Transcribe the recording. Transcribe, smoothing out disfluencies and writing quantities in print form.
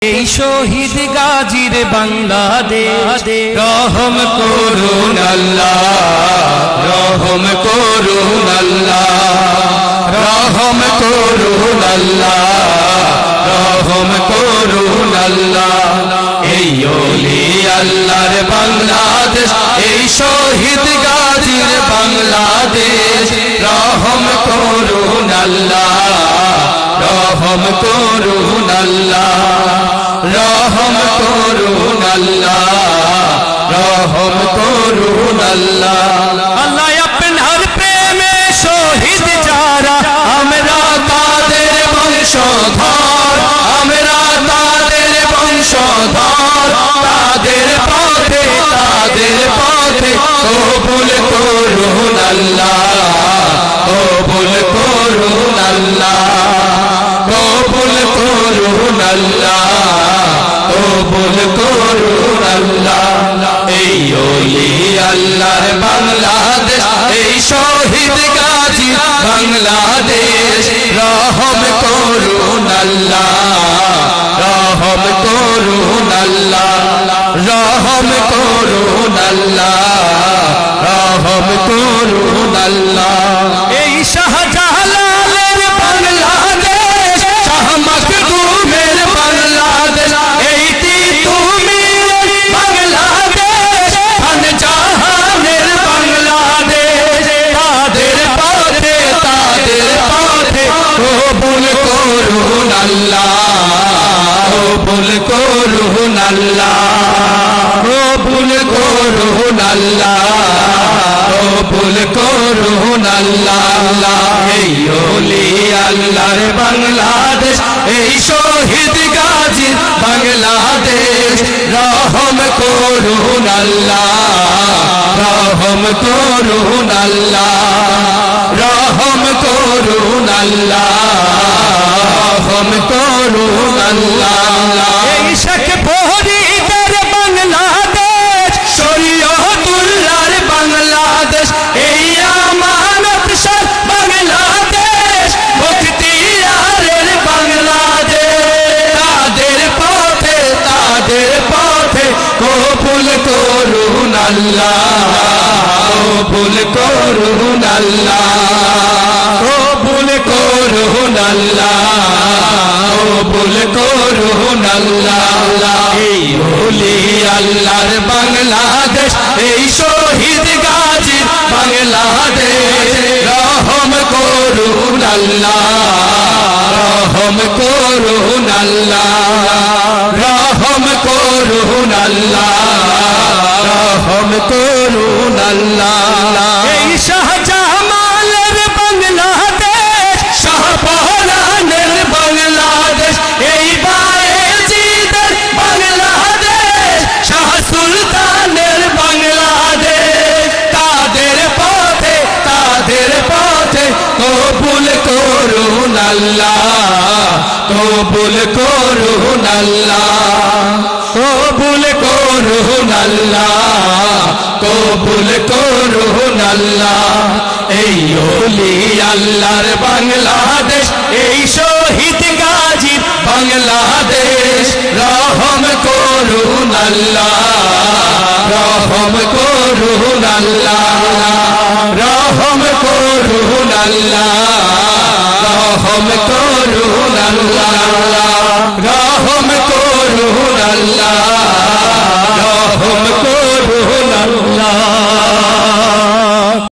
এই শহীদ গাজীর বাংলাদেশ রহম করুন আল্লাহ, রহম করুন আল্লাহ, রহম করুন আল্লাহ, রহম করুন আল্লাহ। এই ওলি আল্লাহর বাংলাদেশ, এই শহীদ গাজীর বাংলাদেশ রহম করুন আল্লাহ, রহম করুন আল্লাহ, রহম করুন আল্লাহ, রহম করুন আল্লাহ। আল্লাহ আপনার প্রেমে শহীদ যারা, আমরা তাদের বংশধর, আমরা তাদের বংশধর। তাদের পথে কবুল করুন আল্লাহ, কবুল করুন আল্লাহ, কবুল করুন আল্লাহ, কবুল করুন আল্লাহ। এই ওলি আল্লাহর বাংলাদেশ, এই শহীদ গাজী বাংলাদেশ রহম করুন আল্লাহ, রহম করুন আল্লাহ, রহম করুন আল্লাহ, রহম করুন আল্লাহ। এই শাহজালালের বাংলাদেশ, শাহ মখদুমের বাংলাদেশ, এই তিতুমিরের বাংলাদেশ, খানজাহানের বাংলাদেশ। তাদের পথে কবুল করুন আল্লাহ, কবুল করুন আল্লাহ, কবুল করুন আল্লাহ, কবুল করুন আল্লাহ। এই ওলি আল্লাহর বাংলাদেশ, এই শহীদ গাজীর বাংলাদেশ রহম করুন আল্লাহ, রহম করুন আল্লাহ, রহম করুন আল্লাহ, রহম করুন আল্লাহ। এই শেখ ফরিদের বাংলাদেশ, শরীয়তুল্লাহর বাংলাদেশ, এই আমানত শাহ বাংলাদেশ, মুখতিয়ারের বাংলাদেশ। তাদের পথে কবুল করুন আল্লাহ, কবুল করুন আল্লাহ, কবুল করুন আল্লাহ, কবুল করুন আল্লাহ। এই ওলি আল্লাহর বাংলাদেশ, এই শহীদ গাজীর বাংলাদেশ রহম করুন আল্লাহ, রহম করুন আল্লাহ, রহম করুন আল্লাহ, রহম করুন আল্লাহ। এই শাহজামালের বাংলাদেশ, শাহপরানের বাংলাদেশ, এই বায়েজিদের বাংলাদেশ, শাহ সুলতানের বাংলাদেশ। তাদের পথে কবুল করুন আল্লাহ, কবুল করুন আল্লাহ, কবুল করুন আল্লাহ, কবুল করুন আল্লাহ। এই ওলি আল্লাহর বাংলাদেশ, এই শহীদ গাজীর বাংলাদেশ রহম করুন আল্লাহ, রহম করুন আল্লাহ, রহম করুন আল্লাহ, রহম করুন